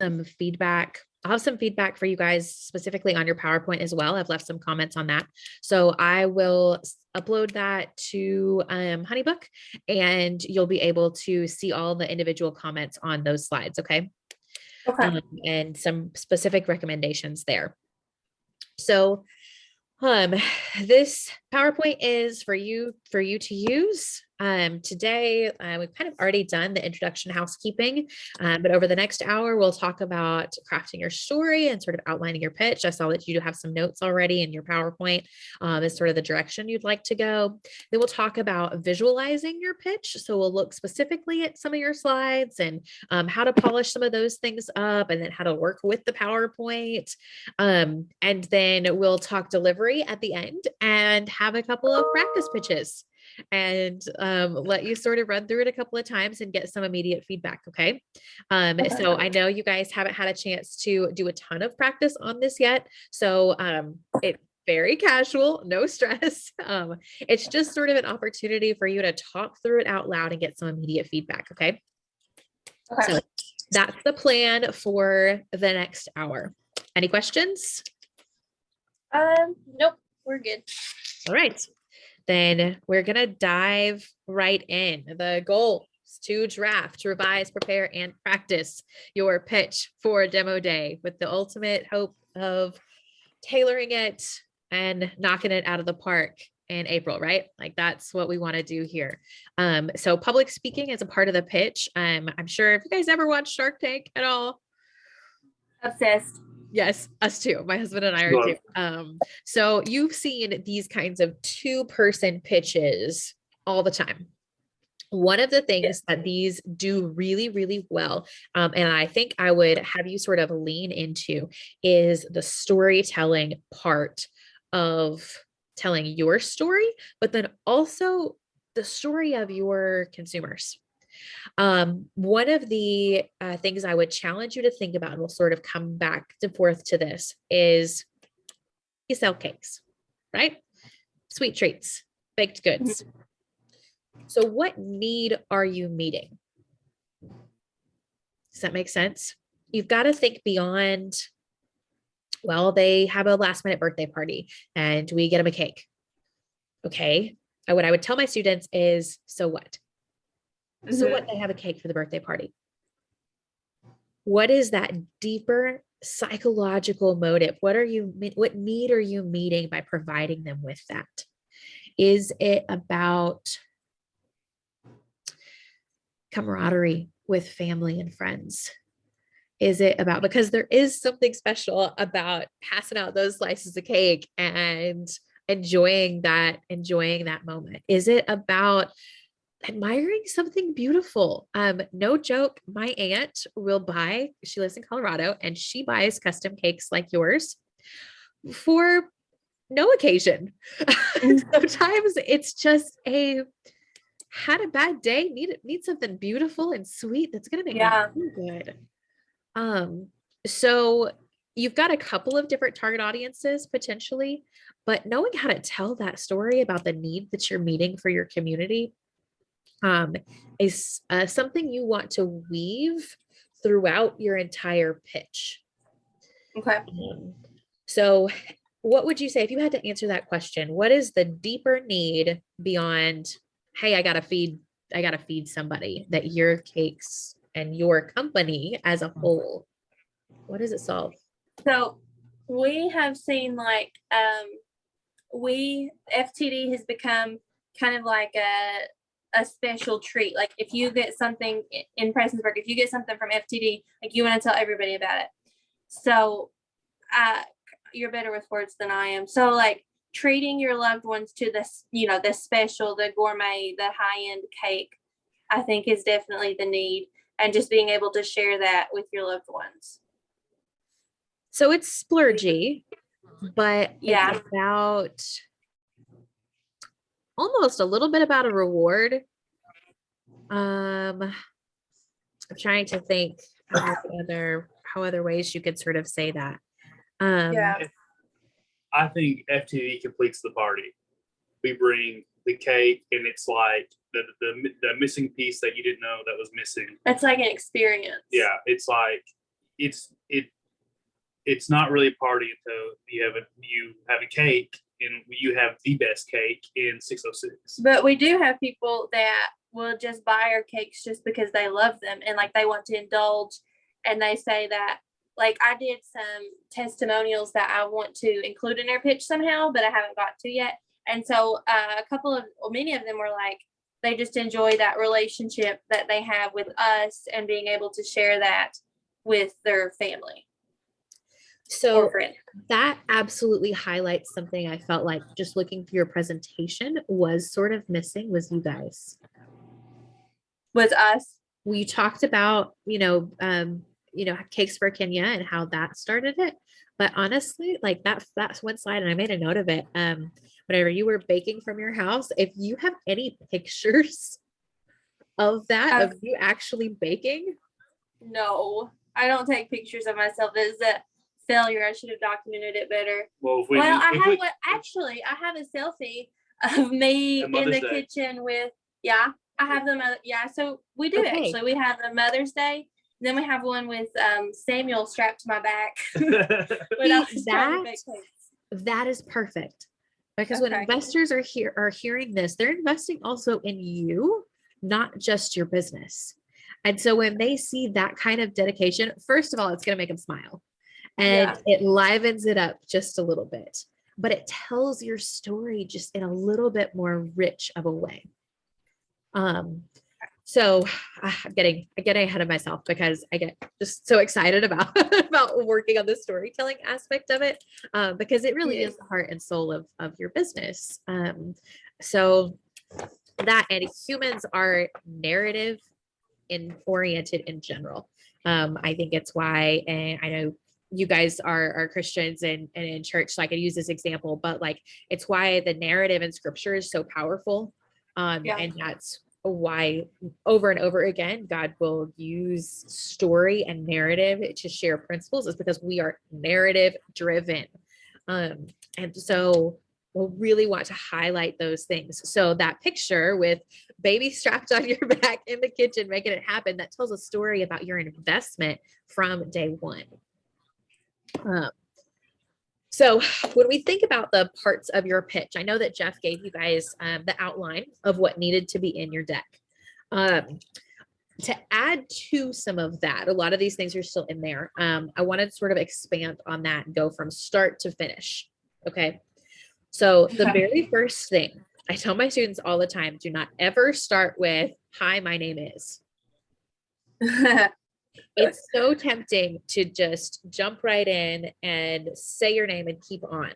some feedback. I'll have some feedback for you guys specifically on your PowerPoint as well. I've left some comments on that. So I will upload that to Honeybook, and you'll be able to see all the individual comments on those slides. Okay. Okay. And some specific recommendations there. So this PowerPoint is for you to use. Today, we've kind of already done the introduction housekeeping, but over the next hour, we'll talk about crafting your story and sort of outlining your pitch. I saw that you do have some notes already in your PowerPoint as sort of the direction you'd like to go. Then we'll talk about visualizing your pitch. So we'll look specifically at some of your slides and how to polish some of those things up, and then how to work with the PowerPoint. And then we'll talk delivery at the end and have a couple of practice pitches, and let you sort of run through it a couple of times and get some immediate feedback. Okay. So I know you guys haven't had a chance to do a ton of practice on this yet. So it's very casual, no stress. It's just sort of an opportunity for you to talk through it out loud and get some immediate feedback. Okay. So that's the plan for the next hour. Any questions? Nope, we're good. All right. Then we're going to dive right in. The goal is to draft, revise, prepare, and practice your pitch for demo day with the ultimate hope of tailoring it and knocking it out of the park in April, right? Like that's what we want to do here. So public speaking is a part of the pitch. I'm sure if you guys ever watched Shark Tank at all. Obsessed. Yes, us too. My husband and I are too. So you've seen these kinds of 2-person pitches all the time. One of the things that these do really, really well, and I think I would have you sort of lean into, is the storytelling part of telling your story, but then also the story of your consumers. One of the things I would challenge you to think about, and we'll sort of come back and forth to this, is you sell cakes, right? Sweet treats, baked goods. So what need are you meeting? Does that make sense? You've got to think beyond, well, they have a last minute birthday party and we get them a cake. Okay. What I would tell my students is, so what? So what, they have a cake for the birthday party. What is that deeper psychological motive? What need are you meeting by providing them with that? Is it about camaraderie with family and friends? Is it about, because there is something special about passing out those slices of cake and enjoying that moment? Is it about admiring something beautiful? No joke. My aunt will buy, she lives in Colorado, and she buys custom cakes like yours for no occasion. Sometimes it's just had a bad day, need something beautiful and sweet that's going to make me feel good. So you've got a couple of different target audiences potentially, but knowing how to tell that story about the need that you're meeting for your community is something you want to weave throughout your entire pitch. Okay. So what would you say if you had to answer that question? What is the deeper need beyond, hey, I gotta feed somebody, that your cakes and your company as a whole, what does it solve? So we have seen like FTD has become kind of like a special treat. Like if you get something in Prestonsburg, if you get something from FTD, like you want to tell everybody about it. So you're better with words than I am. So like treating your loved ones to this, the special, the gourmet, the high-end cake, I think is definitely the need, and just being able to share that with your loved ones. So it's splurgy, but it's about almost a little bit about a reward. I'm trying to think how other ways you could sort of say that. I think FTD completes the party. We bring the cake, and it's like the missing piece that you didn't know that was missing. It's like an experience. Yeah, it's like it's not really a party until you have a cake, and you have the best cake in 606. But we do have people that will just buy our cakes just because they love them and like they want to indulge, and they say that, like, I did some testimonials that I want to include in their pitch somehow, but I haven't got to yet. And so many of them were like, they just enjoy that relationship that they have with us and being able to share that with their family. So that absolutely highlights something I felt like just looking through your presentation was sort of missing was you guys. With us. We talked about, Cakes for Kenya and how that started it. But honestly, like that's one slide, and I made a note of it. Whenever you were baking from your house, if you have any pictures of that, of you actually baking. No, I don't take pictures of myself. It's a failure. I should have documented it better. Actually, I have a selfie of me in the kitchen with, I have them. So we do actually. We have a Mother's Day. Then we have one with Samuel strapped to my back. That is perfect. Because when investors are hearing this, they're investing also in you, not just your business. And so when they see that kind of dedication, first of all, it's going to make them smile, and it livens it up just a little bit, but it tells your story just in a little bit more rich of a way. So I'm getting ahead of myself because I get just so excited about working on the storytelling aspect of it, because it really is the heart and soul of your business. So that, and humans are narrative oriented in general. I think it's why, and I know you guys are Christians and in church, so I could use this example, but like it's why the narrative in scripture is so powerful. And that's why over and over again, God will use story and narrative to share principles, is because we are narrative driven. And so we'll really want to highlight those things. So that picture with baby strapped on your back in the kitchen, making it happen, that tells a story about your investment from day one. So when we think about the parts of your pitch, I know that Jeff gave you guys the outline of what needed to be in your deck. To add to some of that, a lot of these things are still in there. I wanted to sort of expand on that and go from start to finish. Okay. So the very first thing I tell my students all the time, do not ever start with, "Hi, my name is." It's so tempting to just jump right in and say your name and keep on.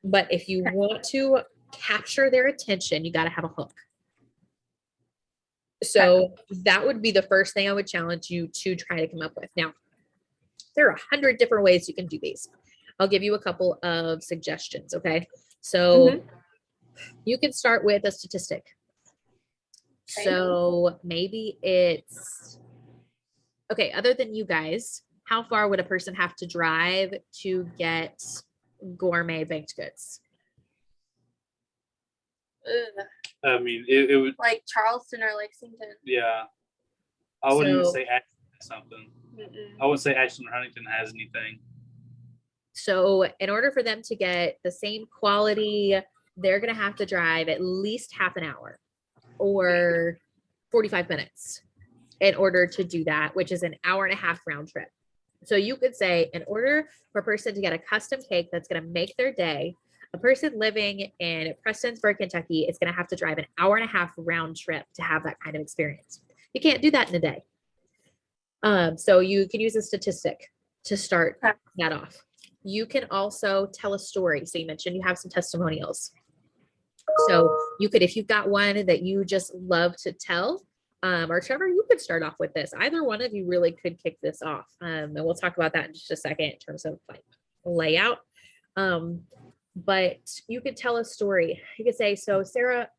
But if you want to capture their attention, you got to have a hook. So that would be the first thing I would challenge you to try to come up with. Now, there are 100 different ways you can do these. I'll give you a couple of suggestions. Okay. So you can start with a statistic. So maybe it's, okay, other than you guys, how far would a person have to drive to get gourmet baked goods? I mean, it would, like Charleston or Lexington. Yeah. I wouldn't say something. I wouldn't say Ashland or Huntington has anything. So in order for them to get the same quality, they're going to have to drive at least half an hour or 45 minutes in order to do that, which is an hour and a half round trip. So you could say, in order for a person to get a custom cake that's going to make their day, a person living in Prestonsburg, Kentucky is going to have to drive an hour and a half round trip to have that kind of experience. You can't do that in a day. So you can use a statistic to start that off. You can also tell a story. So you mentioned you have some testimonials. So you could, if you've got one that you just love to tell, or Trevor, you could start off with this. Either one of you really could kick this off. And we'll talk about that in just a second in terms of like layout. But you could tell a story. You could say, so Sarah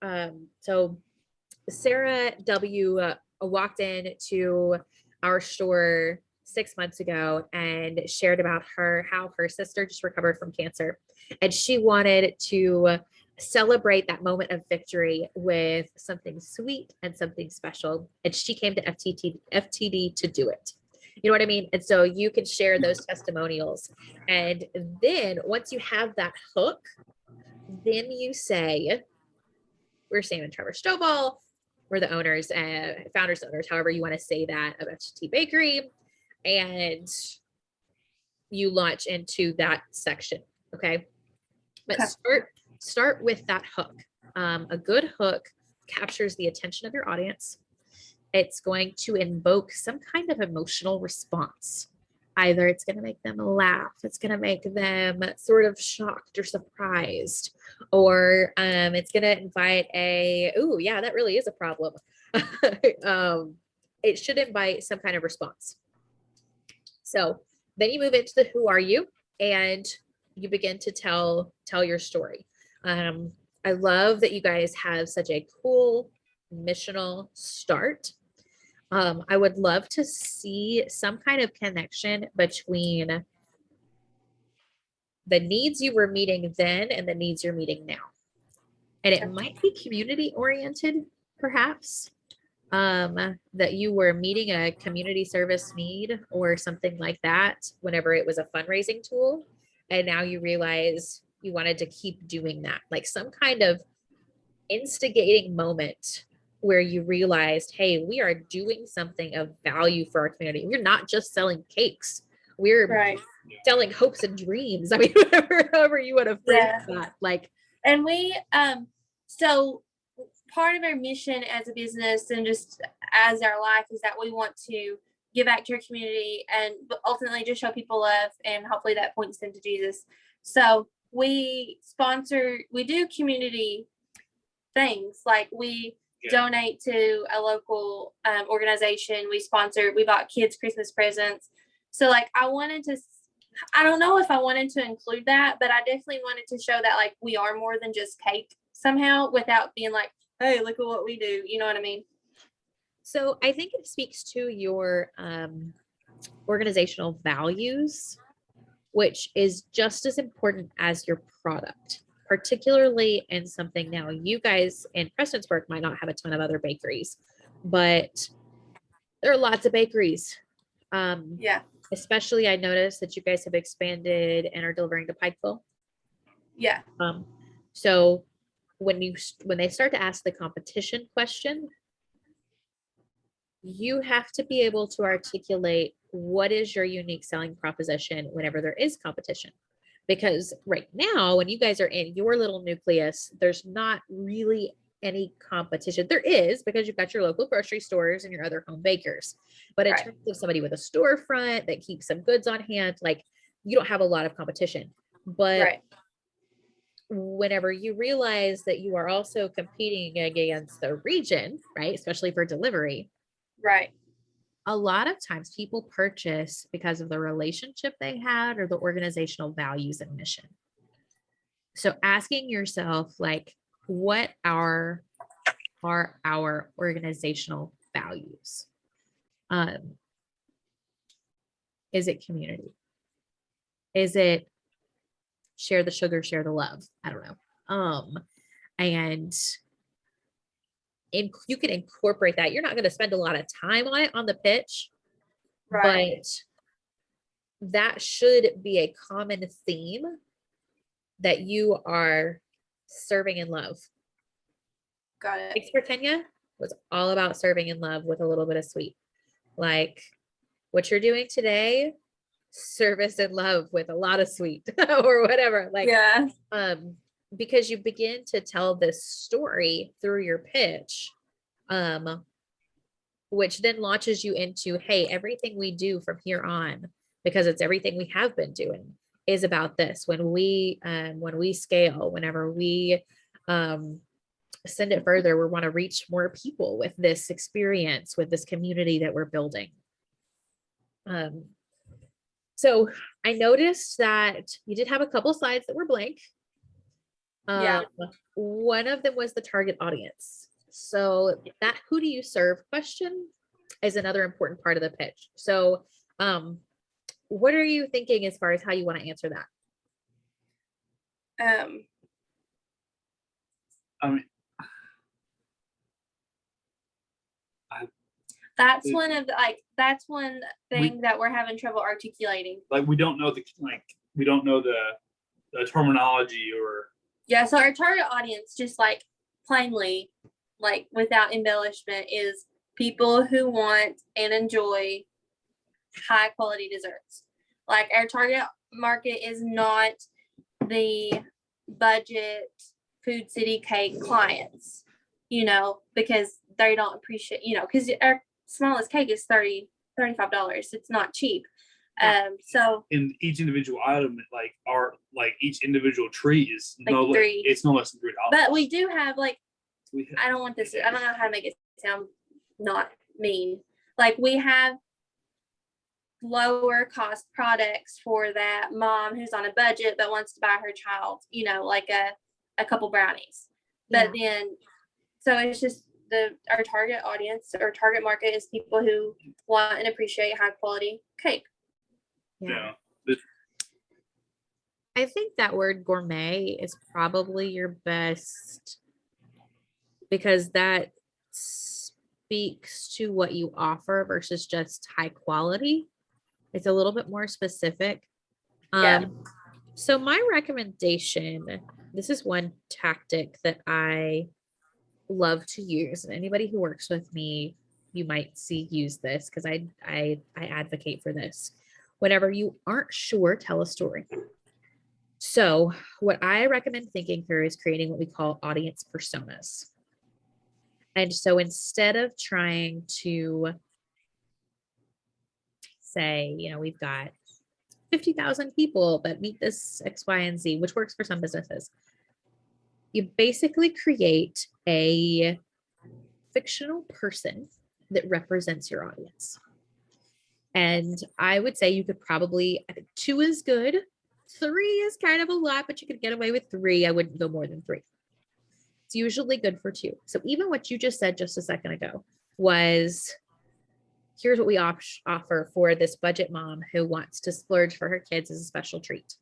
W. Walked into our store 6 months ago and shared about how her sister just recovered from cancer. And she wanted to celebrate that moment of victory with something sweet and something special. And she came to FTD to do it. You know what I mean? And so you can share those testimonials. And then once you have that hook, then you say, we're Sam and Trevor Stovall. We're the owners, founders, owners, however you want to say that, of FTD Bakery. And you launch into that section. Okay. But start with that hook. A good hook captures the attention of your audience. It's going to invoke some kind of emotional response. Either it's going to make them laugh, it's going to make them sort of shocked or surprised, or it's going to invite oh yeah, that really is a problem. It should invite some kind of response. So then you move into the who are you, and you begin to tell your story. I love that you guys have such a cool missional start. I would love to see some kind of connection between the needs you were meeting then and the needs you're meeting now. And it might be community oriented, perhaps, that you were meeting a community service need or something like that whenever it was a fundraising tool. And now you realize you wanted to keep doing that, like some kind of instigating moment where you realized, hey, we are doing something of value for our community. We're not just selling cakes. We're selling hopes and dreams. I mean, however you want to phrase that. Like, and we, so part of our mission as a business and just as our life is that we want to give back to our community and ultimately just show people love, and hopefully that points them to Jesus. So we do community things, like we donate to a local organization. We bought kids Christmas presents. So like I don't know if I wanted to include that, but I definitely wanted to show that like we are more than just cake somehow, without being like, hey, look at what we do. You know what I mean? So I think it speaks to your organizational values, which is just as important as your product, particularly in something. Now, you guys in Prestonsburg might not have a ton of other bakeries, but there are lots of bakeries. Especially I noticed that you guys have expanded and are delivering to Pikeville. Yeah. So when they start to ask the competition question, you have to be able to articulate what is your unique selling proposition whenever there is competition. Because right now, when you guys are in your little nucleus, there's not really any competition. There is, because you've got your local grocery stores and your other home bakers. But in terms of somebody with a storefront that keeps some goods on hand, like, you don't have a lot of competition. But whenever you realize that you are also competing against the region, right, especially for delivery, a lot of times people purchase because of the relationship they had or the organizational values and mission. So asking yourself, like, what are our organizational values? Is it community? Is it share the sugar, share the love? I don't know. And you can incorporate that. You're not going to spend a lot of time on it on the pitch, but that should be a common theme that you are serving in love. Got it. Thanks for Kenya was all about serving in love with a little bit of sweet. Like what you're doing today, service in love with a lot of sweet or whatever. Like, because you begin to tell this story through your pitch, which then launches you into, hey, everything we do from here on, because it's everything we have been doing, is about this. When we scale, whenever we send it further, we want to reach more people with this experience, with this community that we're building. So I noticed that you did have a couple slides that were blank. One of them was the target audience. So that who do you serve question is another important part of the pitch. So what are you thinking as far as how you want to answer that? I mean, That's one of the, like, that's one thing that we're having trouble articulating. Like we don't know the terminology or. Yeah, so our target audience, just like plainly, like without embellishment, is people who want and enjoy high quality desserts. Like our target market is not the budget Food City cake clients, you know, because they don't appreciate, you know, because our smallest cake is $35. It's not cheap. So in each individual item, like each individual tree is like it's no less than $3. But we do have I don't want this. I don't know how to make it sound not mean. Like we have lower cost products for that mom who's on a budget but wants to buy her child, you know, like a couple brownies. But then, so it's just our target audience or target market is people who want and appreciate high quality cake. Yeah. I think that word gourmet is probably your best because that speaks to what you offer versus just high quality. It's a little bit more specific. So my recommendation, this is one tactic that I love to use, and anybody who works with me, you might see use this because I advocate for this. Whenever you aren't sure, tell a story. So what I recommend thinking through is creating what we call audience personas. And so instead of trying to say, you know, we've got 50,000 people that meet this X, Y, and Z, which works for some businesses, you basically create a fictional person that represents your audience. And I would say you could probably, I think 2 is good. 3 is kind of a lot, but you could get away with 3. I wouldn't go more than 3. It's usually good for 2. So even what you just said just a second ago was, here's what we offer for this budget mom who wants to splurge for her kids as a special treat.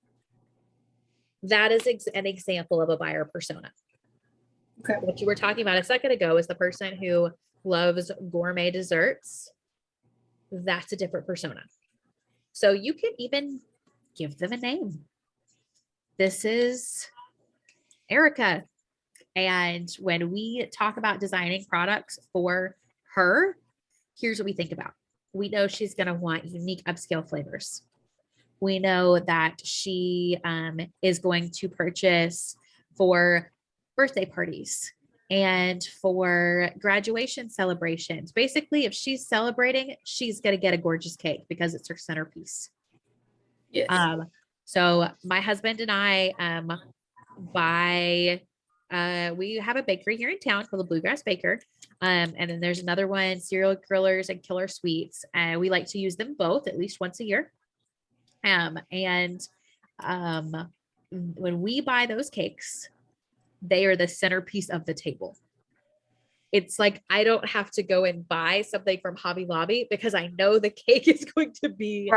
That is an example of a buyer persona. Okay. What you were talking about a second ago is the person who loves gourmet desserts. That's a different persona. So you can even give them a name. This is Erica. And when we talk about designing products for her, here's what we think about. We know she's going to want unique upscale flavors. We know that she is going to purchase for birthday parties and for graduation celebrations. Basically, if she's celebrating, she's going to get a gorgeous cake because it's her centerpiece. Yes. So my husband and I we have a bakery here in town called the Bluegrass Baker. And then there's another one, Cereal Grillers and Killer Sweets. We like to use them both at least once a year. When we buy those cakes, they are the centerpiece of the table. It's like, I don't have to go and buy something from Hobby Lobby because I know the cake is going to be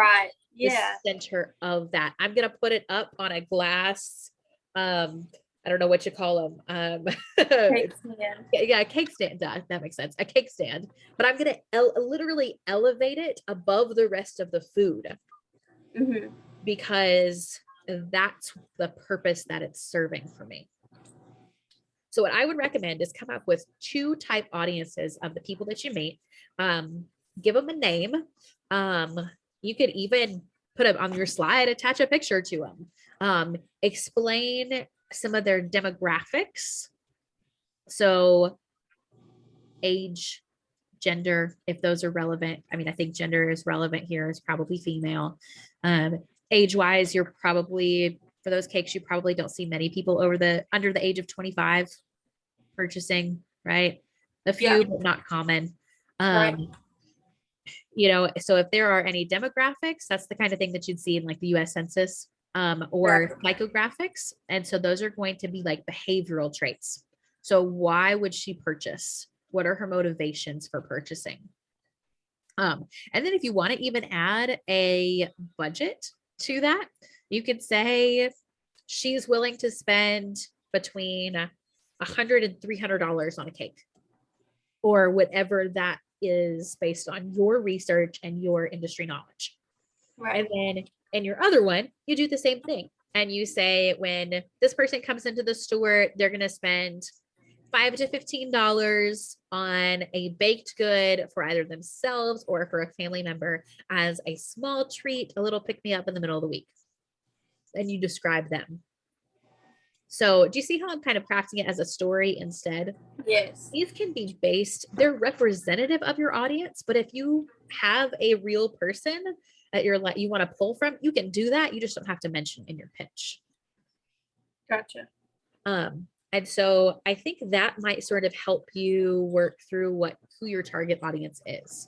the center of that. I'm going to put it up on a glass, I don't know what you call them. Cake stand. Yeah, cake stand. That makes sense. A cake stand. But I'm going to literally elevate it above the rest of the food because that's the purpose that it's serving for me. So what I would recommend is come up with 2 type audiences of the people that you meet. Give them a name. You could even put it on your slide, attach a picture to them. Explain some of their demographics. So age, gender, if those are relevant. I mean, I think gender is relevant here, is probably female. Age wise, you're probably, for those cakes, you probably don't see many people under the age of 25 purchasing, right? A few, but not common. Right. You know, so if there are any demographics, that's the kind of thing that you'd see in like the US Census or psychographics. And so those are going to be like behavioral traits. So why would she purchase? What are her motivations for purchasing? And then if you want to even add a budget to that, you could say she's willing to spend between $100 and $300 on a cake, or whatever that is based on your research and your industry knowledge. Right. And then in your other one, you do the same thing. And you say, when this person comes into the store, they're going to spend $5 to $15 on a baked good for either themselves or for a family member as a small treat, a little pick me up in the middle of the week. And you describe them. So do you see how I'm kind of crafting it as a story instead? Yes. These can be based, they're representative of your audience, but if you have a real person that you want to pull from, you can do that. You just don't have to mention in your pitch. Gotcha. And so I think that might sort of help you work through who your target audience is.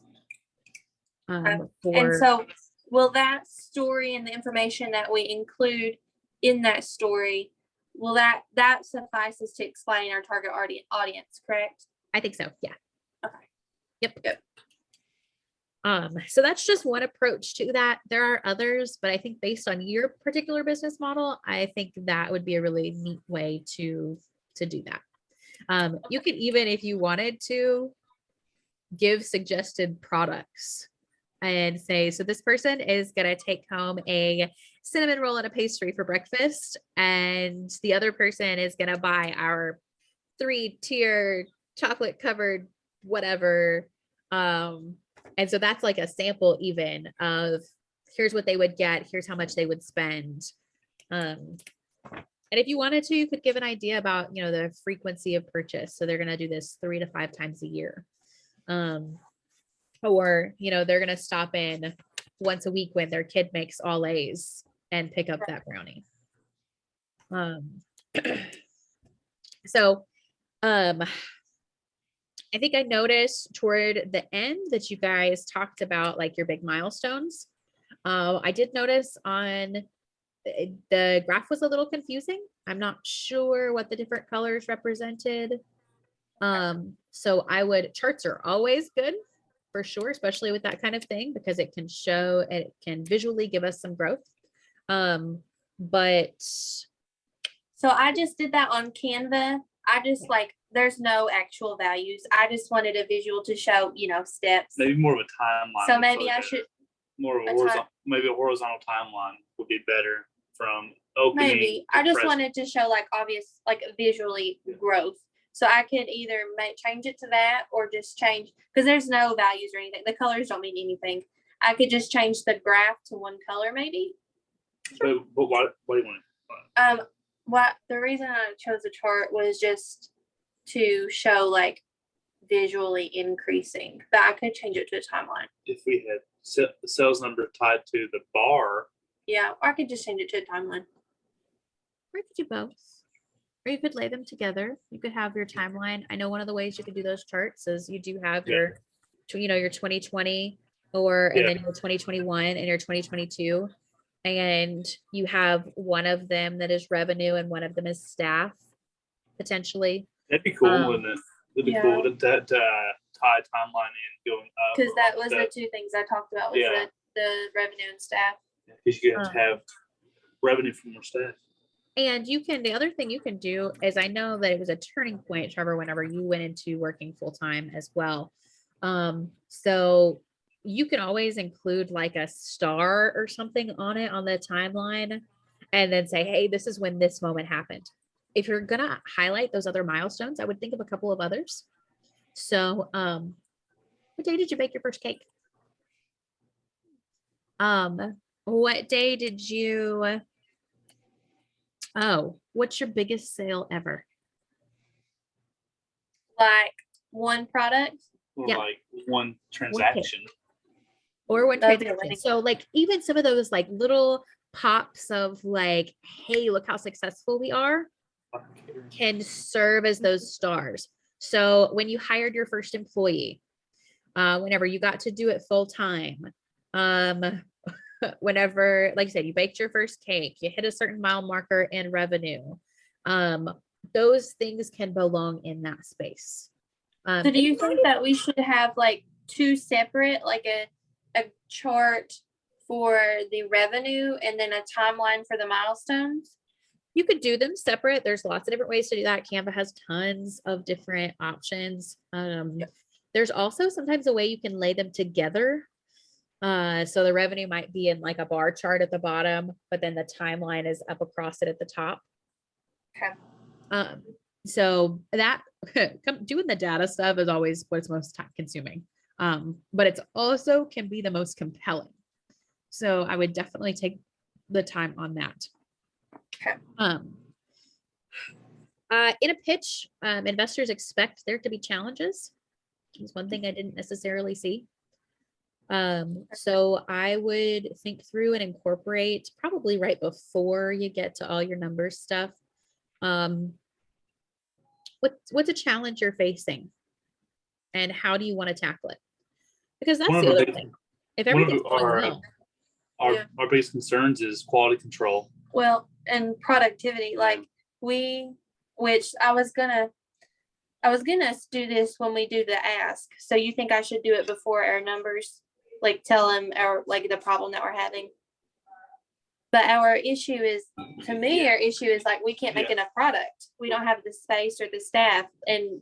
And so will that story and the information that we include in that story, will that suffices to explain our target audience, correct? I think so. Yeah. Okay. Yep. So that's just one approach to that. There are others, but I think based on your particular business model, I think that would be a really neat way to do that. You could even, if you wanted to, give suggested products and say, so this person is going to take home a cinnamon roll and a pastry for breakfast, and the other person is going to buy our 3-tier chocolate covered whatever. And so that's like a sample even of here's what they would get, here's how much they would spend. And if you wanted to, you could give an idea about, the frequency of purchase. So they're going to do this 3 to 5 times a year. Or, they're going to stop in once a week when their kid makes all A's and pick up that brownie. So, I think I noticed toward the end that you guys talked about like your big milestones. I did notice on the graph was a little confusing. I'm not sure what the different colors represented. So charts are always good for sure, especially with that kind of thing, because it can visually give us some growth. But so I just did that on Canva. I just there's no actual values. I just wanted a visual to show, steps. Maybe more of a timeline. So maybe I should more of a horizontal timeline would be better from opening. Maybe I just wanted to show obvious, visually growth. So I could either change it to that or just change, because there's no values or anything. The colors don't mean anything. I could just change the graph to one color maybe. But why do you want it? The reason I chose the chart was just to show visually increasing, but I could change it to a timeline. If we had the sales number tied to the bar. Yeah, or I could just change it to a timeline. Or you could do both. Or you could lay them together. You could have your timeline. I know one of the ways you could do those charts is you do have your 2020 and then your 2021 and your 2022. And you have one of them that is revenue and one of them is staff, potentially. That'd be cool, wouldn't it? It'd be cool to tie timeline in going up. Because that was the two things I talked about, was the revenue and staff. Because you have to have revenue from your staff. And the other thing you can do is, I know that it was a turning point, Trevor, whenever you went into working full time as well. So you can always include a star or something on it on the timeline and then say, hey, this is when this moment happened. If you're going to highlight those other milestones, I would think of a couple of others. So, what day did you bake your first cake? What day did you, what's your biggest sale ever? One product? Or one transaction. Or one transaction. So even some of those little pops of hey, look how successful we are can serve as those stars. So when you hired your first employee, whenever you got to do it full time, whenever, like I said, you baked your first cake, you hit a certain mile marker in revenue, those things can belong in that space. So do you think that we should have two separate, a chart for the revenue and then a timeline for the milestones? You could do them separate. There's lots of different ways to do that. Canva has tons of different options. There's also sometimes a way you can lay them together. So the revenue might be in like a bar chart at the bottom, but then the timeline is up across it at the top. Okay. So that doing the data stuff is always what's most time consuming. But it's also can be the most compelling. So I would definitely take the time on that. Okay. In a pitch, investors expect there to be challenges. It's one thing I didn't necessarily see. So I would think through and incorporate probably right before you get to all your numbers stuff. What's a challenge you're facing, and how do you want to tackle it? Because that's the other thing. If everything's going well, our biggest concerns is quality control. Well, and productivity, like which I was gonna do this when we do the ask. So you think I should do it before our numbers, like tell them our like the problem that we're having? But our issue is, to me, our issue is like we can't make enough product. We don't have the space or the staff, and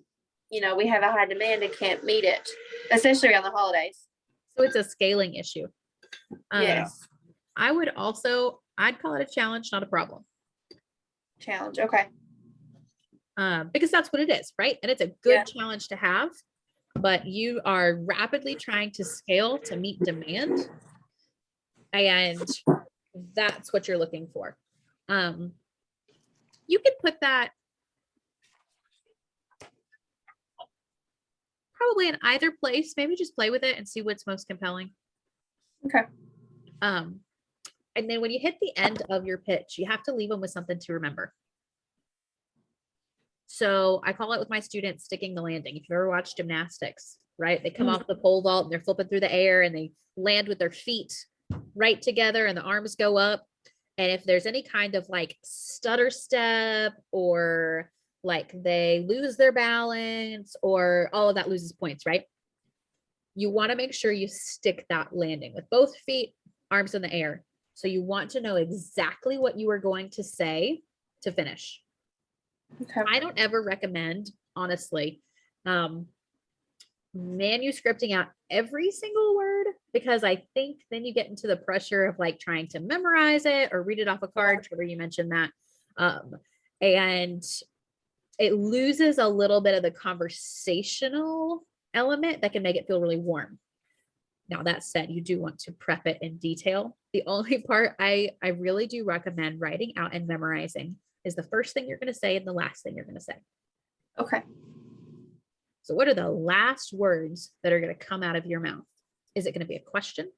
we have a high demand and can't meet it, especially around the holidays. So it's a scaling issue. Yes. I'd call it a challenge, not a problem. Challenge. Okay. Because that's what it is, right? And it's a good challenge to have, but you are rapidly trying to scale to meet demand. And that's what you're looking for. You could put that probably in either place. Maybe just play with it and see what's most compelling. Okay. And then when you hit the end of your pitch, you have to leave them with something to remember. So I call it with my students sticking the landing. If you ever watched gymnastics, right? They come off the pole vault and they're flipping through the air and they land with their feet right together and the arms go up. And if there's any kind of like stutter step or like they lose their balance or all of that loses points, right? You want to make sure you stick that landing with both feet, arms in the air. So you want to know exactly what you are going to say to finish. Okay. I don't ever recommend, honestly, manuscripting out every single word, because I think then you get into the pressure of like trying to memorize it or read it off a card. Trevor, you mentioned that. And it loses a little bit of the conversational element that can make it feel really warm. Now, that said, you do want to prep it in detail. The only part I really do recommend writing out and memorizing is the first thing you're going to say and the last thing you're going to say. Okay. So what are the last words that are going to come out of your mouth? Is it going to be a question?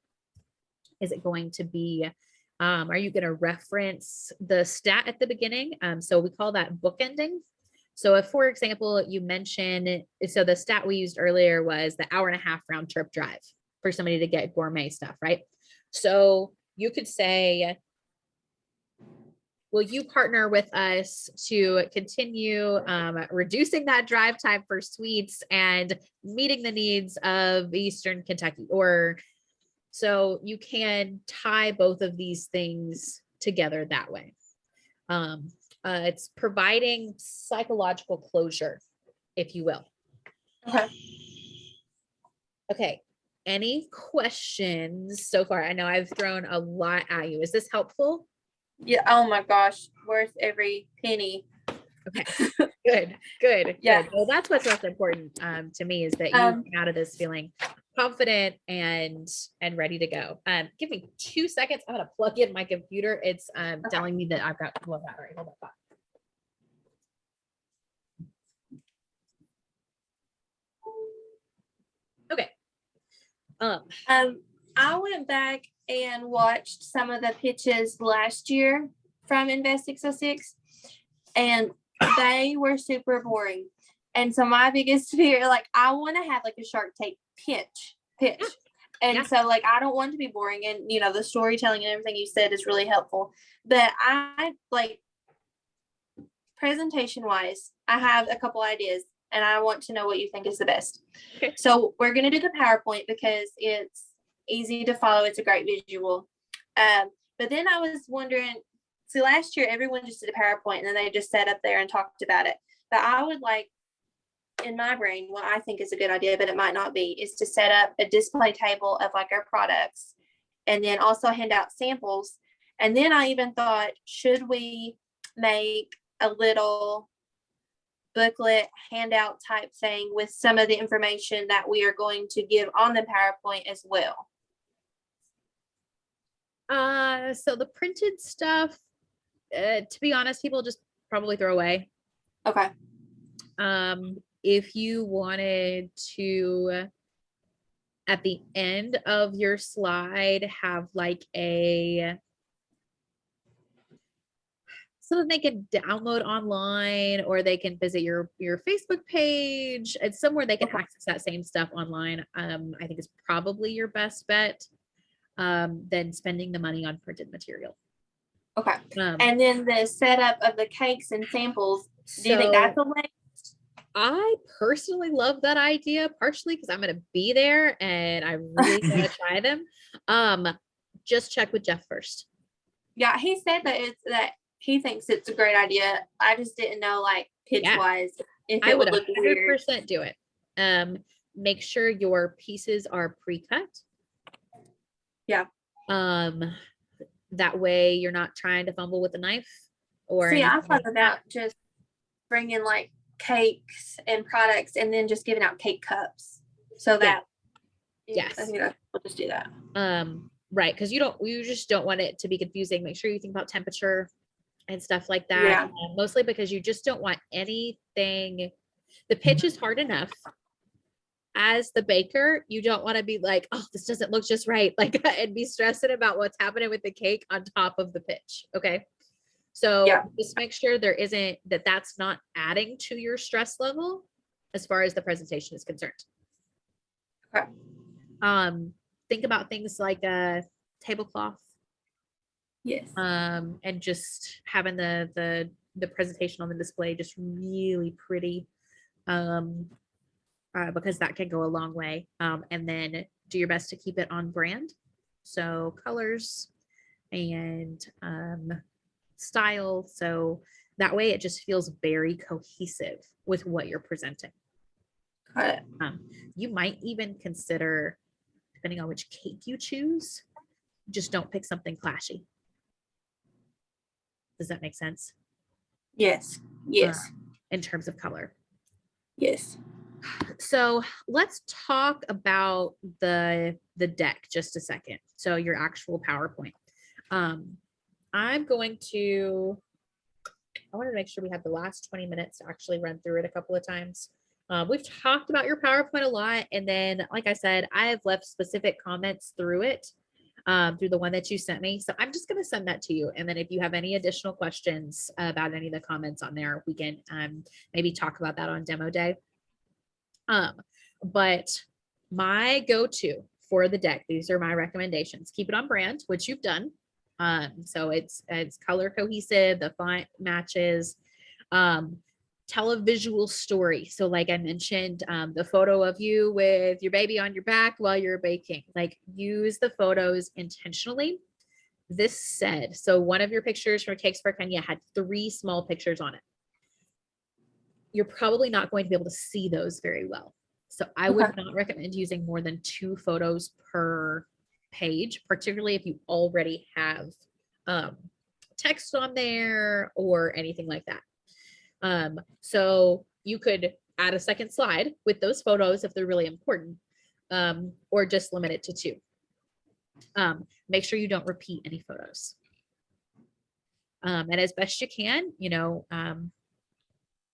Is it going to be, are you going to reference the stat at the beginning? So we call that bookending. So if, for example, you mention, so the stat we used earlier was the 1.5-hour round trip drive for somebody to get gourmet stuff, right? So you could say, will you partner with us to continue reducing that drive time for sweets and meeting the needs of Eastern Kentucky? Or so you can tie both of these things together that way. It's providing psychological closure, if you will. Okay. Okay. Any questions so far? I know I've thrown a lot at you. Is this helpful? Yeah. Oh my gosh. Worth every penny. Okay. Good. Yeah. Good. Well, that's what's most important to me, is that you come out of this feeling confident and ready to go. Give me 2 seconds. I'm gonna plug in my computer. It's telling me that I've got low battery. Hold on. Okay. I went back and watched some of the pitches last year from Invest 606, and they were super boring. And so my biggest fear, like, I want to have like a Shark Tank pitch. And so like, I don't want to be boring, and the storytelling and everything you said is really helpful, but I like presentation wise, I have a couple ideas and I want to know what you think is the best. Okay. So we're going to do the PowerPoint because it's easy to follow. It's a great visual. But then I was wondering, see, last year, everyone just did a PowerPoint and then they just sat up there and talked about it. But I would like in my brain, what I think is a good idea, but it might not be, is to set up a display table of like our products and then also hand out samples. And then I even thought, should we make a little booklet handout type thing with some of the information that we are going to give on the PowerPoint as well? So the printed stuff, to be honest, people just probably throw away. Okay. If you wanted to, at the end of your slide, have like so that they can download online, or they can visit your Facebook page. It's somewhere they can access that same stuff online. I think is probably your best bet than spending the money on printed material. Okay. And then the setup of the cakes and samples, do you think that's a way? I personally love that idea, partially because I'm going to be there and I really want to try them. Just check with Jeff first. Yeah, he said that he thinks it's a great idea. I just didn't know, like, pitch wise, if it would look 100% do it. Make sure your pieces are pre-cut. Yeah. That way you're not trying to fumble with a knife or see. I thought about just bringing like cakes and products and then just giving out cake cups, so that yes, I think we'll just do that. Right, because you just don't want it to be confusing. Make sure you think about temperature and stuff like that. Mostly because you just don't want anything. The pitch is hard enough. As the baker, you don't want to be like, oh, this doesn't look just right, like, and be stressing about what's happening with the cake on top of the pitch. Okay, so just make sure there isn't that's not adding to your stress level as far as the presentation is concerned. Okay. Think about things like a tablecloth. Yes. And just having the presentation on the display just really pretty. Because that can go a long way. And then do your best to keep it on brand. So colors and style. So that way it just feels very cohesive with what you're presenting. Got it. You might even consider, depending on which cake you choose, just don't pick something flashy. Does that make sense? Yes. Yes. In terms of color. Yes. So let's talk about the deck just a second. So your actual PowerPoint. I wanted to make sure we have the last 20 minutes to actually run through it a couple of times. We've talked about your PowerPoint a lot. And then, like I said, I have left specific comments through it, through the one that you sent me. So I'm just going to send that to you. And then if you have any additional questions about any of the comments on there, we can maybe talk about that on demo day. But my go-to for the deck, these are my recommendations. Keep it on brand, which you've done. So it's color cohesive, the font matches. Tell a visual story. So like I mentioned, the photo of you with your baby on your back while you're baking, like use the photos intentionally. This said, so one of your pictures for Cakes for Kenya had 3 small pictures on it. You're probably not going to be able to see those very well. So I would not recommend using more than 2 photos per page, particularly if you already have text on there or anything like that. So you could add a second slide with those photos if they're really important, or just limit it to 2. Make sure you don't repeat any photos. And as best you can,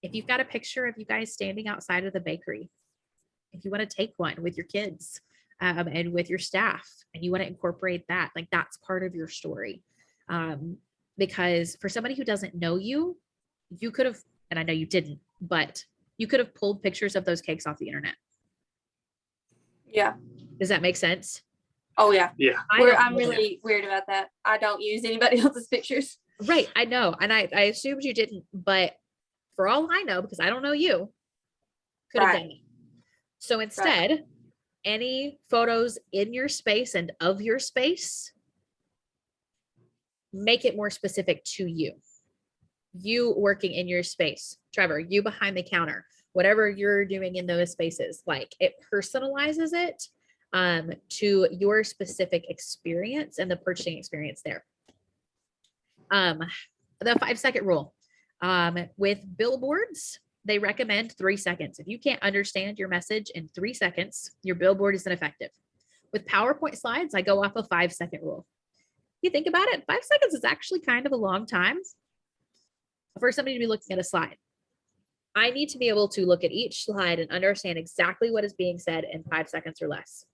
if you've got a picture of you guys standing outside of the bakery, if you want to take one with your kids and with your staff, and you want to incorporate that, like that's part of your story. Because for somebody who doesn't know you, you could have, and I know you didn't, but you could have pulled pictures of those cakes off the internet. Yeah. Does that make sense? Oh yeah. Yeah. I'm really weird about that. I don't use anybody else's pictures. Right. I know. And I assumed you didn't, but for all I know, because I don't know you, could have done it. So instead, any photos in your space and of your space, make it more specific to you. You working in your space. Trevor, you behind the counter. whatever you're doing in those spaces, like it personalizes it to your specific experience and the purchasing experience there. The 5-second rule with billboards, they recommend 3 seconds. If you can't understand your message in 3 seconds, your billboard is ineffective. With PowerPoint slides, I go off a 5-second rule. If you think about it, 5 seconds is actually kind of a long time for somebody to be looking at a slide. I need to be able to look at each slide and understand exactly what is being said in 5 seconds or less,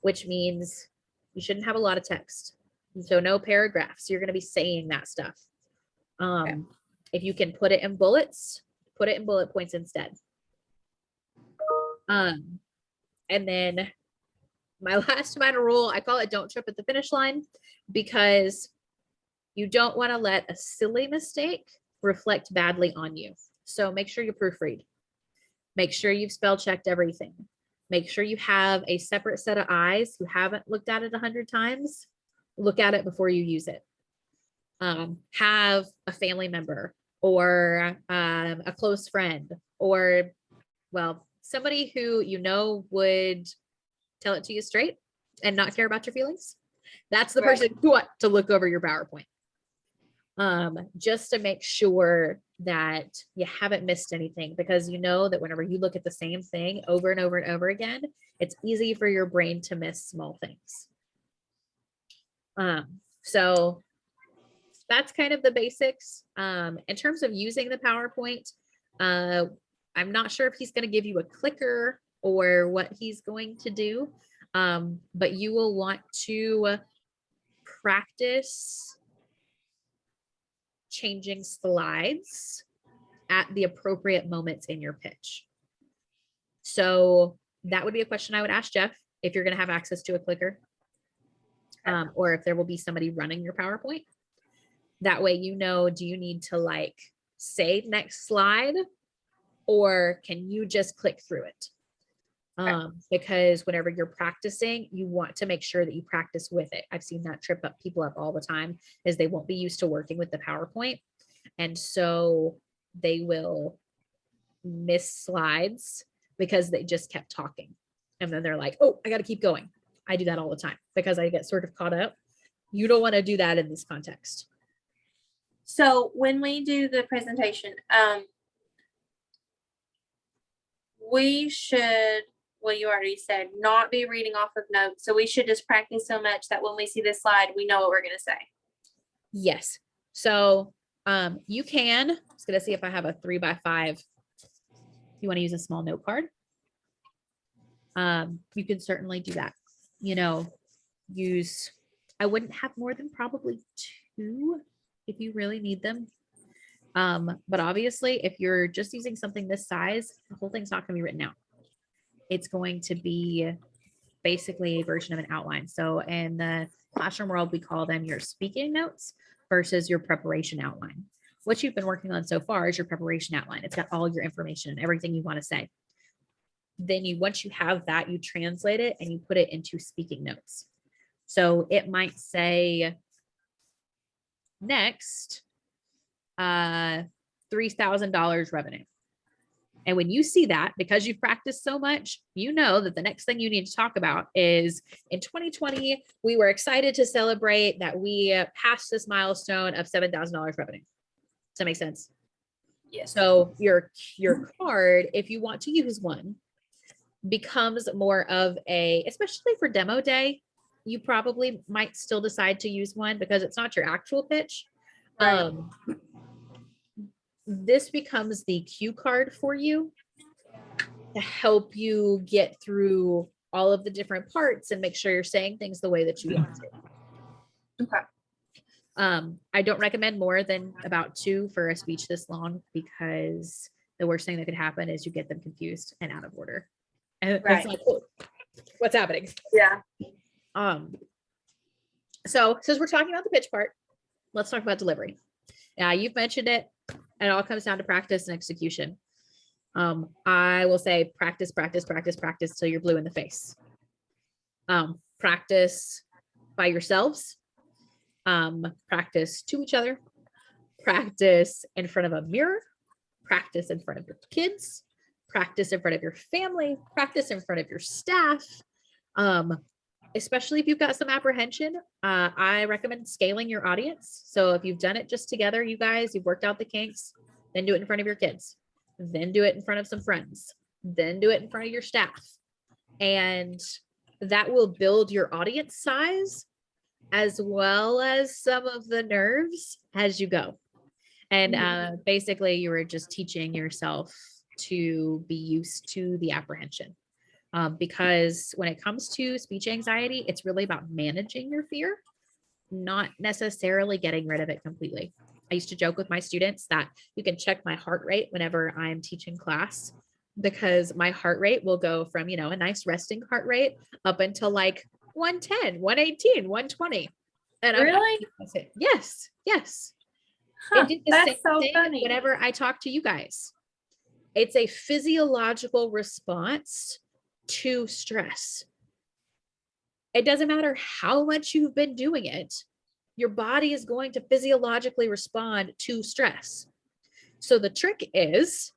which means you shouldn't have a lot of text. So no paragraphs. You're going to be saying that stuff. If you can put it in bullets, put it in bullet points instead. And then my last minor rule, I call it don't trip at the finish line, because you don't want to let a silly mistake reflect badly on you. So make sure you proofread. Make sure you've spell checked everything. Make sure you have a separate set of eyes who haven't looked at it 100 times. Look at it before you use it. Have a family member or a close friend, or, well, somebody who you know would tell it to you straight and not care about your feelings. That's the person who ought to look over your PowerPoint. Just to make sure that you haven't missed anything, because you know that whenever you look at the same thing over and over and over again, it's easy for your brain to miss small things. So that's kind of the basics. In terms of using the PowerPoint, I'm not sure if he's going to give you a clicker or what he's going to do, but you will want to practice changing slides at the appropriate moments in your pitch. So that would be a question I would ask Jeff, if you're going to have access to a clicker, or if there will be somebody running your PowerPoint. That way, you know, do you need to like say next slide, or can you just click through it? Because whenever you're practicing, you want to make sure that you practice with it. I've seen that trip up people up all the time, is they won't be used to working with the PowerPoint. And so they will miss slides because they just kept talking. And then they're like, oh, I got to keep going. I do that all the time because I get sort of caught up. You don't want to do that in this context. So when we do the presentation, we should, well, you already said, not be reading off of notes. So we should just practice so much that when we see this slide, we know what we're going to say. Yes. So you can, I was going to see if I have a 3x5. You want to use a small note card. You can certainly do that. You know, I wouldn't have more than probably 2 if you really need them. But obviously, if you're just using something this size, the whole thing's not going to be written out. It's going to be basically a version of an outline. So in the classroom world, we call them your speaking notes versus your preparation outline. What you've been working on so far is your preparation outline. It's got all your information and everything you want to say. Then once you have that, you translate it and you put it into speaking notes. So it might say next, $3,000 revenue. And when you see that, because you've practiced so much, you know that the next thing you need to talk about is in 2020, we were excited to celebrate that we passed this milestone of $7,000 revenue. Does that make sense? Yes. So your card, if you want to use one, becomes more of a, especially for demo day, you probably might still decide to use one because it's not your actual pitch. Right. This becomes the cue card for you to help you get through all of the different parts and make sure you're saying things the way that you want to. Okay. I don't recommend more than about 2 for a speech this long, because the worst thing that could happen is you get them confused and out of order. And Right. it's like, oh, what's happening? Yeah. So since we're talking about the pitch part, let's talk about delivery. You've mentioned it. It all comes down to practice and execution. I will say practice, practice, practice, practice till you're blue in the face. Practice by yourselves. Practice to each other. Practice in front of a mirror. Practice in front of your kids. practice in front of your family, practice in front of your staff. Especially if you've got some apprehension, I recommend scaling your audience. So if you've done it just together, you guys, you've worked out the kinks, then do it in front of your kids, then do it in front of some friends, then do it in front of your staff. And that will build your audience size as well as some of the nerves as you go. And basically you were just teaching yourself to be used to the apprehension. Because when it comes to speech anxiety, it's really about managing your fear, not necessarily getting rid of it completely. I used to joke with my students that you can check my heart rate whenever I'm teaching class, because my heart rate will go from, a nice resting heart rate up until like 110, 118, 120. And Really? Yes. Huh, It did the that's same so thing funny. whenever I talk to you guys. It's a physiological response to stress. It doesn't matter how much you've been doing it, your body is going to physiologically respond to stress. So the trick is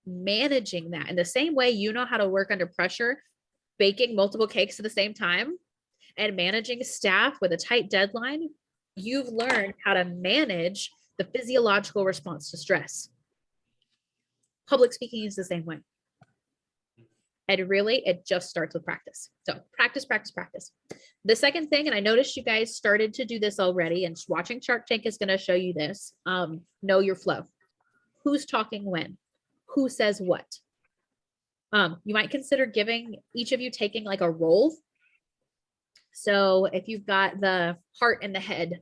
managing that in the same way you know how to work under pressure, baking multiple cakes at the same time and managing staff with a tight deadline. You've learned how to manage the physiological response to stress. Public speaking is the same way. And really, it just starts with practice. So practice. The second thing, and I noticed you guys started to do this already, and watching Shark Tank is going to show you this. Know your flow. Who's talking when? Who says what? You might consider giving each of you taking like a role. So if you've got the heart and the head,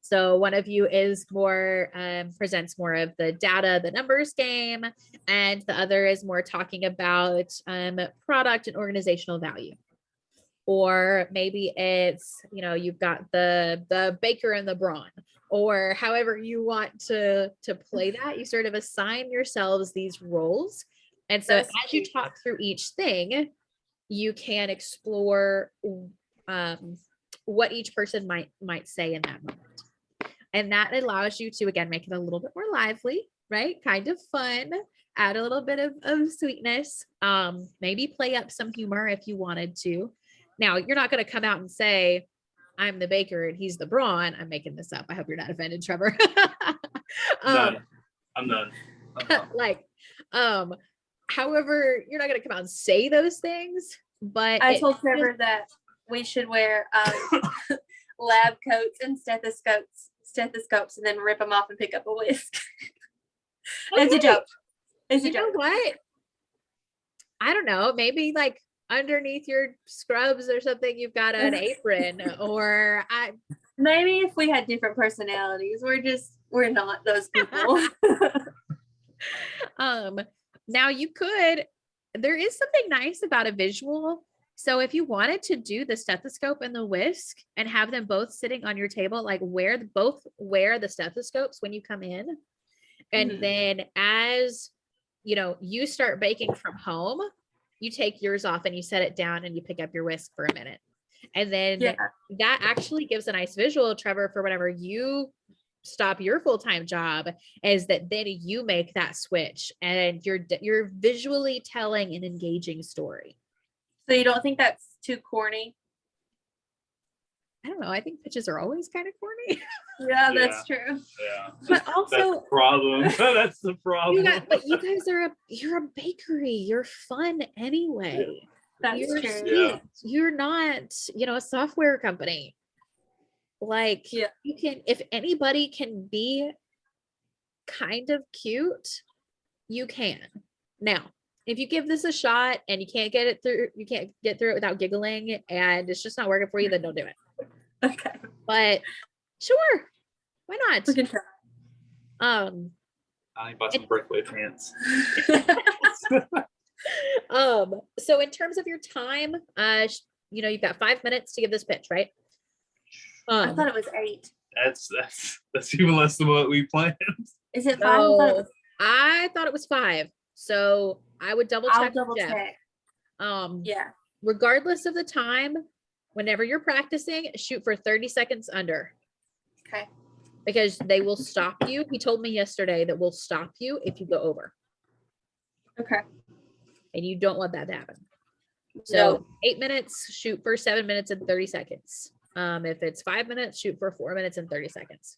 so one of you is more, presents more of the data, the numbers game, and the other is more talking about product and organizational value. Or maybe it's, you've got the baker and the brawn, or however you want to play that. You sort of assign yourselves these roles. And so as you talk through each thing, you can explore what each person might say in that moment. And that allows you to, again, make it a little bit more lively, right? Kind of fun, add a little bit of sweetness, maybe play up some humor if you wanted to. Now, you're not going to come out and say, I'm the baker and he's the brawn. I'm making this up. I hope you're not offended, Trevor. None. I'm none. However, you're not going to come out and say those things, but I told Trevor that we should wear lab coats and stethoscopes and then rip them off and pick up a whisk. It's a joke. You know what? I don't know. Maybe like underneath your scrubs or something, you've got an apron, or maybe if we had different personalities, we're not those people. Now there is something nice about a visual. So if you wanted to do the stethoscope and the whisk and have them both sitting on your table, like both wear the stethoscopes when you come in. And then as you start baking from home, you take yours off and you set it down and you pick up your whisk for a minute. And then that actually gives a nice visual, Trevor, for whenever you stop your full-time job, is that then you make that switch and you're visually telling an engaging story. So you don't think that's too corny? I don't know. I think pitches are always kind of corny. Yeah, that's true. Yeah. But also, that's the problem. That's the problem. But you guys you're a bakery. You're fun anyway. That's you're true. Sweet. Yeah. You're not, a software company. Like you can, if anybody can be kind of cute, you can. Now, if you give this a shot and you can't get through it without giggling and it's just not working for you, then don't do it. Okay. But sure, why not? We can try. I bought some breakaway pants. So in terms of your time, you've got 5 minutes to give this pitch, right? I thought it was 8. That's even less than what we planned. Is it 5? I thought it was 5. So I would double check. Yeah. Regardless of the time, whenever you're practicing, shoot for 30 seconds under. Okay. Because they will stop you. He told me yesterday that we'll stop you if you go over. Okay. And you don't want that to happen. So No. 8 minutes, shoot for 7 minutes and 30 seconds. If it's 5 minutes, shoot for 4 minutes and 30 seconds.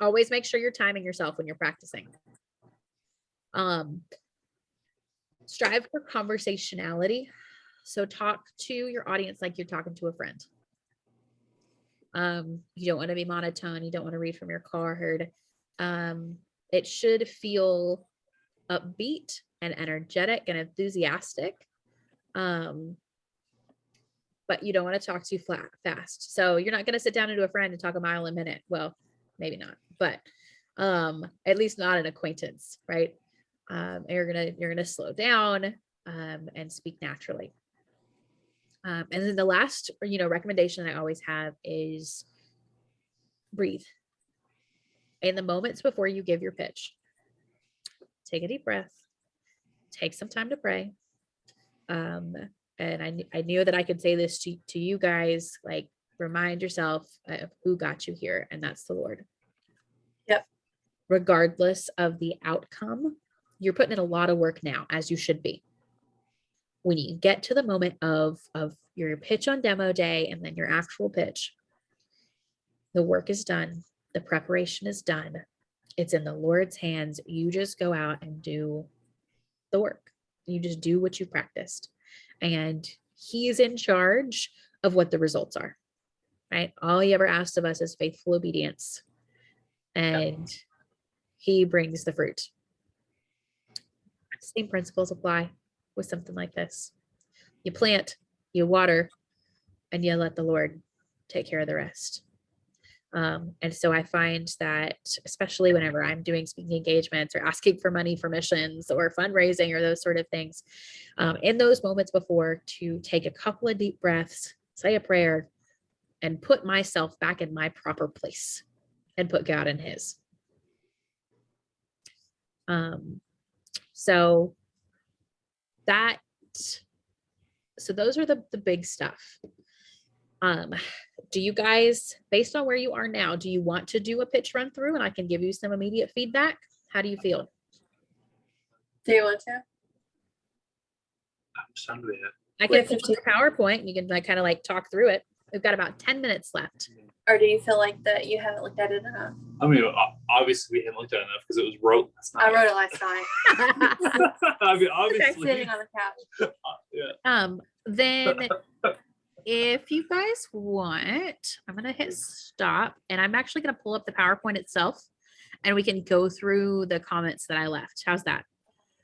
Always make sure you're timing yourself when you're practicing. Strive for conversationality. So talk to your audience like you're talking to a friend. You don't want to be monotone. You don't want to read from your card. It should feel upbeat and energetic and enthusiastic. But you don't want to talk too fast. So you're not going to sit down and do a friend and talk a mile a minute. Well, maybe not, but at least not an acquaintance, right? You're gonna slow down and speak naturally. And then the last, recommendation I always have is breathe. In the moments before you give your pitch, take a deep breath, take some time to pray. And I knew that I could say this to you guys, like, remind yourself of who got you here, and that's the Lord. Yep. Regardless of the outcome, you're putting in a lot of work now, as you should be. When you get to the moment of your pitch on demo day and then your actual pitch, the work is done. The preparation is done. It's in the Lord's hands. You just go out and do the work. You just do what you practiced. And He's in charge of what the results are, right? All He ever asks of us is faithful obedience. And He brings the fruit. Same principles apply with something like this. You plant, you water, and you let the Lord take care of the rest. And so I find that, especially whenever I'm doing speaking engagements or asking for money for missions or fundraising or those sort of things, in those moments before, to take a couple of deep breaths, say a prayer, and put myself back in my proper place and put God in His. So those are the big stuff. Do you guys, based on where you are now, do you want to do a pitch run through and I can give you some immediate feedback? How do you feel? Do you want to? I'm just hungry. I can put your PowerPoint and you can kind of talk through it. We've got about 10 minutes left. Or do you feel like that you haven't looked at it enough? I mean, obviously we haven't looked at it enough because it was wrote last night. I wrote it last night. I mean, obviously. Sitting on the couch. Yeah. Then if you guys want, I'm going to hit stop and I'm actually going to pull up the PowerPoint itself and we can go through the comments that I left. How's that?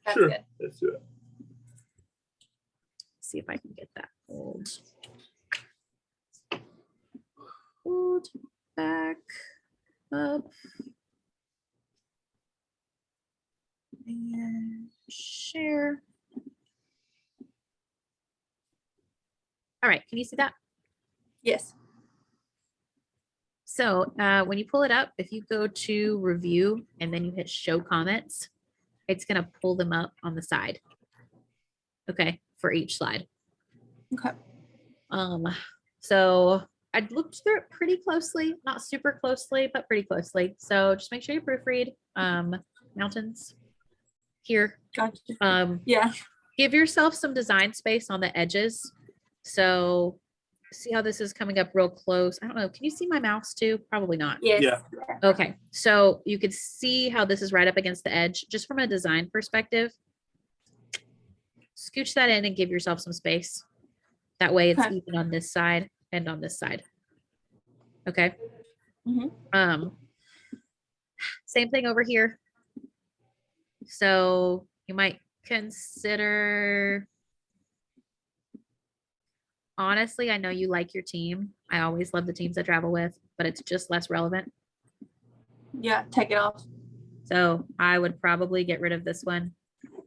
That's Sure. good. Let's do it. See if I can get that pulled back up and share. All right, can you see that? Yes. So when you pull it up, if you go to review and then you hit show comments, it's going to pull them up on the side. Okay, for each slide. Okay. So I looked through it pretty closely, not super closely, but pretty closely. So just make sure you proofread. Mountains here. Gotcha. Yeah. Give yourself some design space on the edges. So see how this is coming up real close. I don't know. Can you see my mouse too? Probably not. Yes. Yeah. Okay. So you could see how this is right up against the edge, just from a design perspective. Scooch that in and give yourself some space. That way it's Okay. even on this side and on this side. Okay. Mhm. Same thing over here. So you might consider, honestly, I know you like your team. I always love the teams I travel with, but it's just less relevant. Yeah. Take it off. So I would probably get rid of this one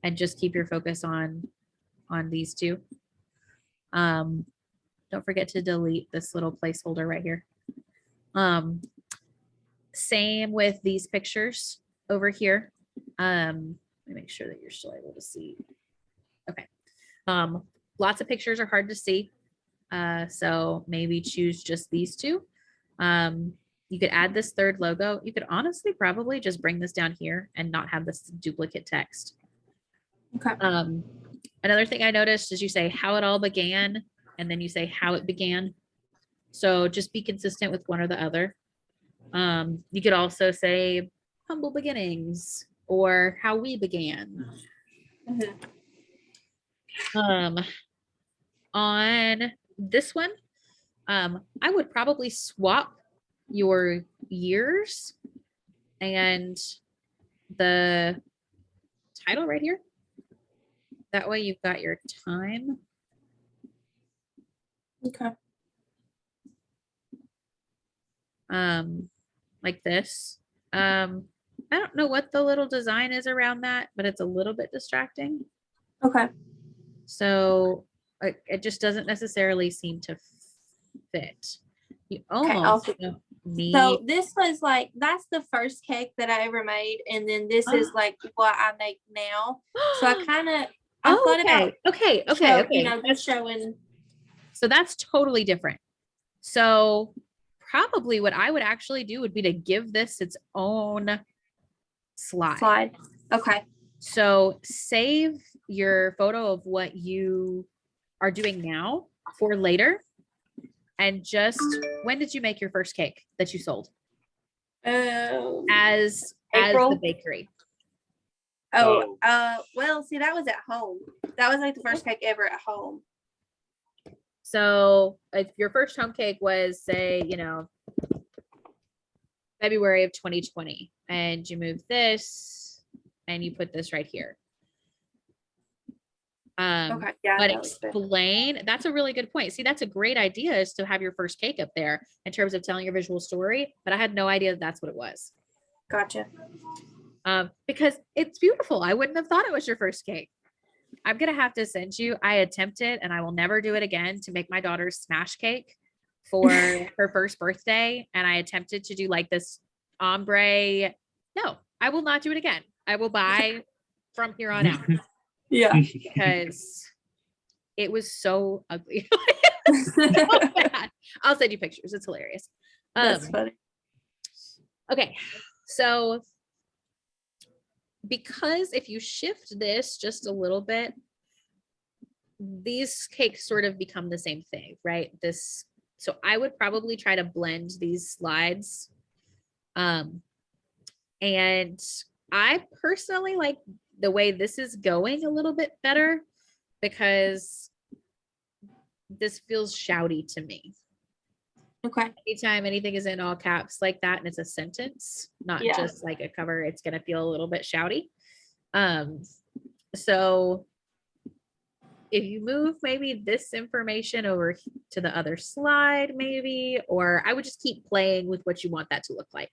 and just keep your focus on these two. Don't forget to delete this little placeholder right here. Same with these pictures over here. Let me make sure that you're still able to see. Okay. Lots of pictures are hard to see. So maybe choose just these two. You could add this third logo. You could honestly probably just bring this down here and not have this duplicate text. Okay. Another thing I noticed is you say how it all began, and then you say how it began. So just be consistent with one or the other. You could also say humble beginnings or how we began. Mhm. On this one, I would probably swap your years and the title right here. That way you've got your time. Okay. Like this. I don't know what the little design is around that, but it's a little bit distracting. Okay. So it just doesn't necessarily seem to fit. You almost don't need. So this was like, that's the first cake that I ever made. And then this is like what I make now. So I kind of, I thought about, okay. just showing. So that's totally different. So probably what I would actually do would be to give this its own slide. Okay. So save your photo of what you are doing now for later. And just, when did you make your first cake that you sold? As the bakery? Well, see, that was at home. That was like the first cake ever at home. So if your first home cake was, say, February of 2020, and you move this and you put this right here. Okay. Yeah. But explain, that's a really good point. See, that's a great idea, is to have your first cake up there in terms of telling your visual story, but I had no idea that's what it was. Gotcha. Because it's beautiful. I wouldn't have thought it was your first cake. I'm going to have to send you, I attempted, and I will never do it again, to make my daughter's smash cake for her first birthday. And I attempted to do like this ombre. No, I will not do it again. I will buy from here on out. Yeah. Because it was so ugly. So bad. I'll send you pictures. It's hilarious. That's funny. Okay. So because if you shift this just a little bit, these cakes sort of become the same thing, right? So I would probably try to blend these slides. And I personally like the way this is going a little bit better, because this feels shouty to me. Okay. Anytime anything is in all caps like that and it's a sentence, not just like a cover, it's going to feel a little bit shouty. So if you move maybe this information over to the other slide, maybe, or I would just keep playing with what you want that to look like.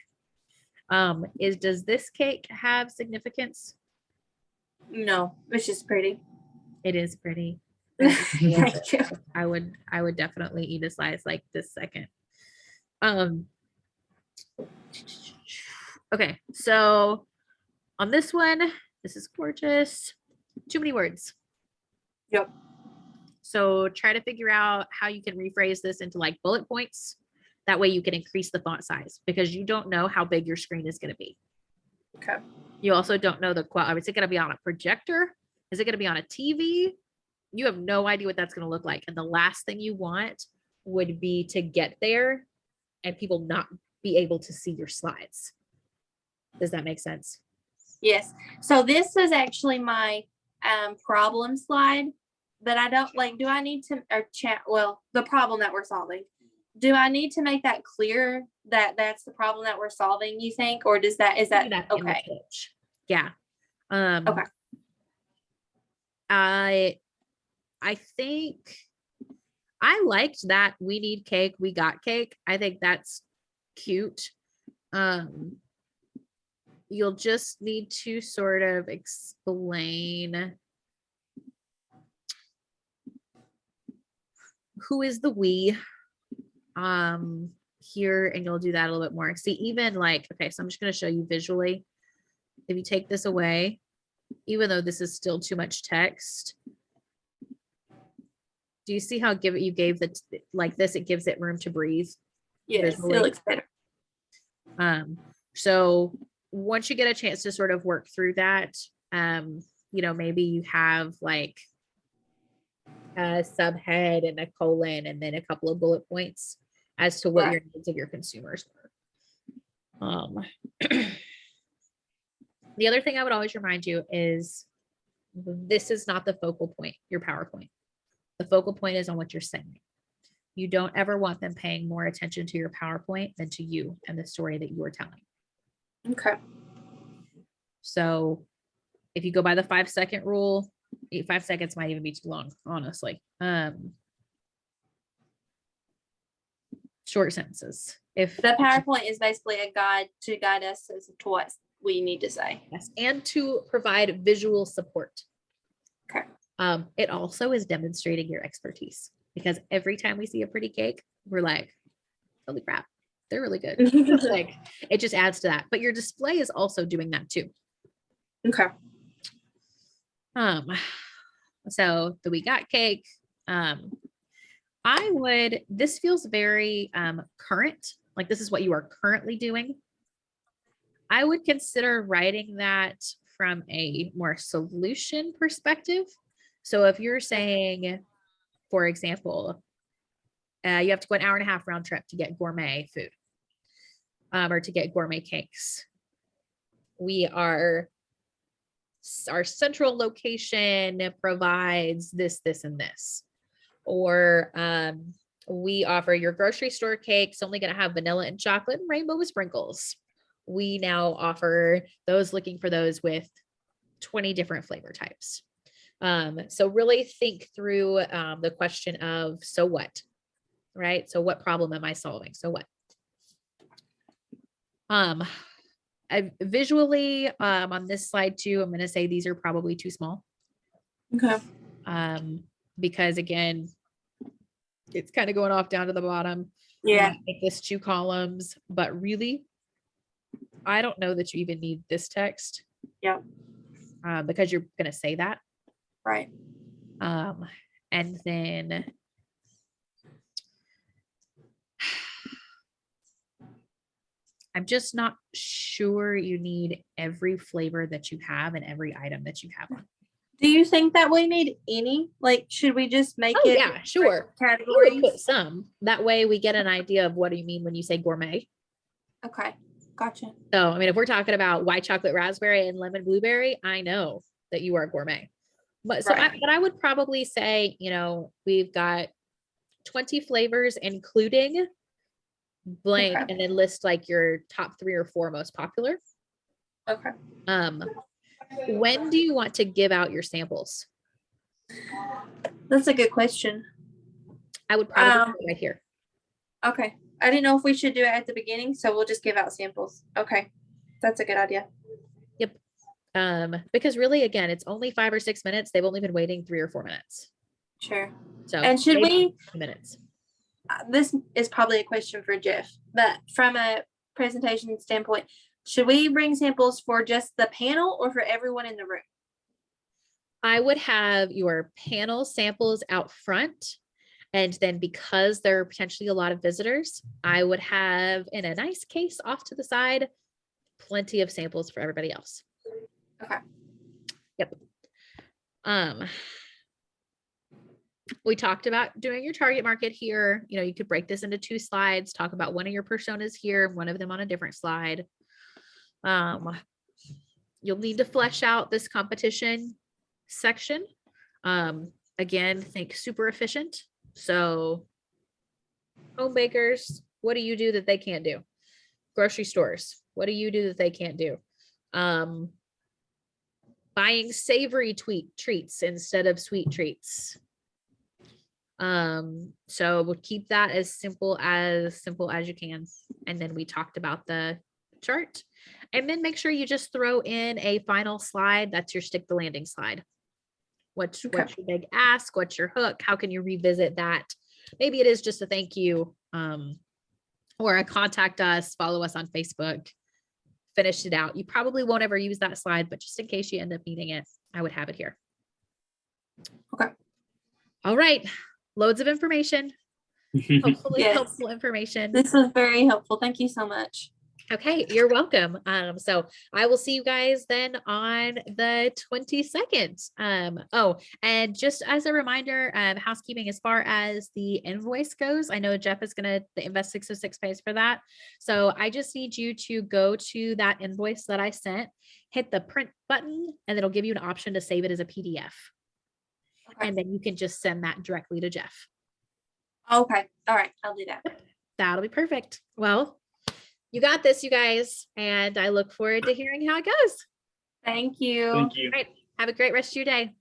Does this cake have significance? No, it's just pretty. It is pretty. Thank you. I would definitely eat a slice like this second. Okay, so on this one, this is gorgeous. Too many words. Yep. So try to figure out how you can rephrase this into like bullet points. That way you can increase the font size, because you don't know how big your screen is going to be. Okay. You also don't know the quality. Is it going to be on a projector? Is it going to be on a TV? You have no idea what that's going to look like. And the last thing you want would be to get there and people not be able to see your slides. Does that make sense? Yes. So this is actually my problem slide, but I don't like, do I need to, or chat, well, the problem that we're solving, do I need to make that clear that that's the problem that we're solving, you think? Or is that okay? Yeah. Okay. I think I liked that we need cake, we got cake. I think that's cute. You'll just need to sort of explain who is the we here, and you'll do that a little bit more. See, even like, okay, so I'm just going to show you visually. If you take this away, even though this is still too much text, do you see how you gave the like this, it gives it room to breathe? Yes, visually. It looks better. So once you get a chance to sort of work through that, maybe you have like a subhead and a colon and then a couple of bullet points as to what your needs of your consumers are. The other thing I would always remind you is this is not the focal point, your PowerPoint. The focal point is on what you're saying. You don't ever want them paying more attention to your PowerPoint than to you and the story that you are telling. Okay. So if you go by the 5-second rule, 5 seconds might even be too long, honestly. Short sentences. If the PowerPoint is basically a guide to guide us as to what we need to say. Yes, and to provide visual support. Okay. It also is demonstrating your expertise, because every time we see a pretty cake, we're like, holy crap, they're really good. Like, it just adds to that. But your display is also doing that too. Okay. So the we got cake. This feels very current, like this is what you are currently doing. I would consider writing that from a more solution perspective. So if you're saying, for example, you have to go an 1.5 hour round trip to get gourmet food, or to get gourmet cakes. Our central location provides this, and this. Or we offer your grocery store cakes only going to have vanilla and chocolate and rainbow with sprinkles. We now offer those looking for those with 20 different flavor types. So really think through the question of, so what, right? So what problem am I solving? So what? Visually, on this slide too, I'm going to say these are probably too small. Okay. Because again, it's kind of going off down to the bottom. Yeah. Make this 2 columns, but really, I don't know that you even need this text. Yeah. Because you're going to say that. Right. And then I'm just not sure you need every flavor that you have and every item that you have on. Do you think that we need any? Like, should we just make it? Yeah, sure. Categories. Put some. That way we get an idea of what do you mean when you say gourmet. Okay. Gotcha. So, I mean, if we're talking about white chocolate raspberry and lemon blueberry, I know that you are gourmet. But so, Right. but I would probably say, we've got 20 flavors, including blank, Okay. and then list like your top 3 or 4 most popular. Okay. When do you want to give out your samples? That's a good question. I would probably put it right here. Okay. I didn't know if we should do it at the beginning, so we'll just give out samples. Okay. That's a good idea. Yep. Because really, again, it's only 5 or 6 minutes. They've only been waiting 3 or 4 minutes. Sure. So, and should we, minutes. This is probably a question for Jeff, but from a presentation standpoint, should we bring samples for just the panel or for everyone in the room? I would have your panel samples out front. And then because there are potentially a lot of visitors, I would have, in a nice case off to the side, plenty of samples for everybody else. Okay. Yep. We talked about doing your target market here. You could break this into 2 slides, talk about one of your personas here, one of them on a different slide. You'll need to flesh out this competition section. Again, think super efficient. So home bakers, what do you do that they can't do? Grocery stores, what do you do that they can't do? Buying savory treats instead of sweet treats. So we'll keep that as simple as you can. And then we talked about the chart, and then make sure you just throw in a final slide. That's your stick the landing slide. What's your big ask? What's your hook? How can you revisit that? Maybe it is just a thank you, or a contact us, follow us on Facebook, finish it out. You probably won't ever use that slide, but just in case you end up needing it, I would have it here. Okay. All right. Loads of information. Hopefully helpful information. This was very helpful. Thank you so much. Okay, you're welcome. So I will see you guys then on the 22nd. Oh, and just as a reminder, housekeeping as far as the invoice goes, I know Jeff is gonna the Invest 606 pays for that. So I just need you to go to that invoice that I sent, hit the print button, and it'll give you an option to save it as a PDF. Okay. And then you can just send that directly to Jeff. Okay. All right. I'll do that. That'll be perfect. Well, you got this, you guys, and I look forward to hearing how it goes. Thank you. Thank you. All right. Have a great rest of your day.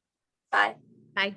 Bye. Bye.